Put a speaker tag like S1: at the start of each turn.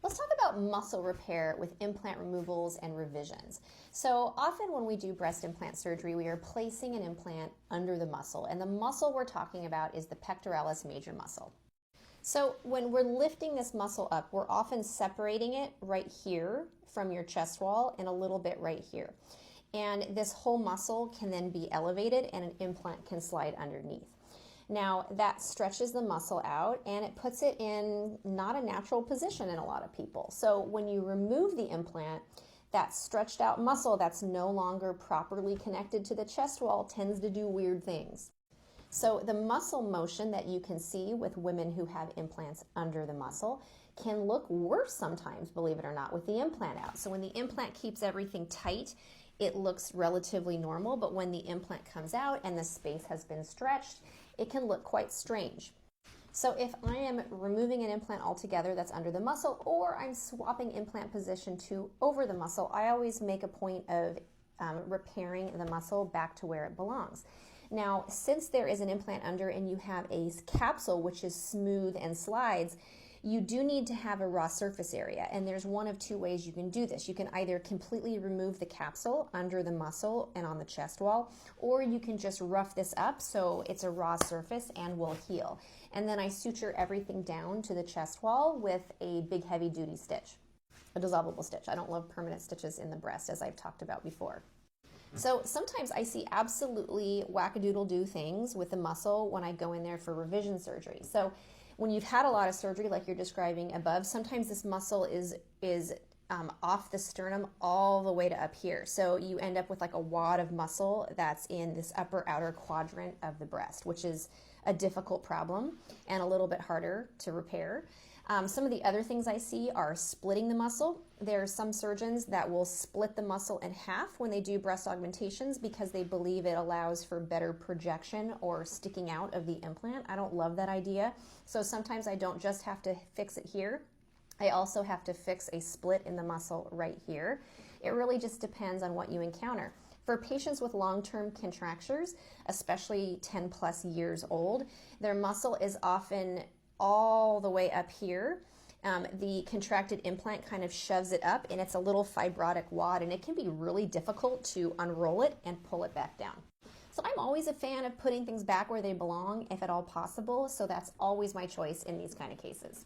S1: Let's talk about muscle repair with implant removals and revisions. So often when we do breast implant surgery, we are placing an implant under the muscle, and the muscle we're talking about is the pectoralis major muscle. So when we're lifting this muscle up, we're often separating it right here from your chest wall and a little bit right here. And this whole muscle can then be elevated and an implant can slide underneath. Now that stretches the muscle out and it puts it in not a natural position in a lot of people. So when you remove the implant, that stretched out muscle that's no longer properly connected to the chest wall tends to do weird things. So the muscle motion that you can see with women who have implants under the muscle can look worse sometimes, believe it or not, with the implant out. So when the implant keeps everything tight, it looks relatively normal, but when the implant comes out and the space has been stretched, it can look quite strange. So if I am removing an implant altogether that's under the muscle, or I'm swapping implant position to over the muscle, I always make a point of repairing the muscle back to where it belongs. Now, since there is an implant under and you have a capsule which is smooth and slides, you do need to have a raw surface area, and there's one of two ways you can do this. You can either completely remove the capsule under the muscle and on the chest wall, or you can just rough this up so it's a raw surface and will heal. And then I suture everything down to the chest wall with a big heavy duty stitch, a dissolvable stitch. I don't love permanent stitches in the breast, as I've talked about before. So sometimes I see absolutely wackadoodle-do things with the muscle when I go in there for revision surgery. So when you've had a lot of surgery like you're describing above, sometimes this muscle is off the sternum all the way to up here. So you end up with like a wad of muscle that's in this upper outer quadrant of the breast, which is a difficult problem and a little bit harder to repair. Some of the other things I see are splitting the muscle. There are some surgeons that will split the muscle in half when they do breast augmentations because they believe it allows for better projection or sticking out of the implant. I don't love that idea. So sometimes I don't just have to fix it here. I also have to fix a split in the muscle right here. It really just depends on what you encounter. For patients with long-term contractures, especially 10 plus years old, their muscle is often all the way up here. The contracted implant kind of shoves it up and it's a little fibrotic wad, and it can be really difficult to unroll it and pull it back down. So I'm always a fan of putting things back where they belong if at all possible, so that's always my choice in these kind of cases.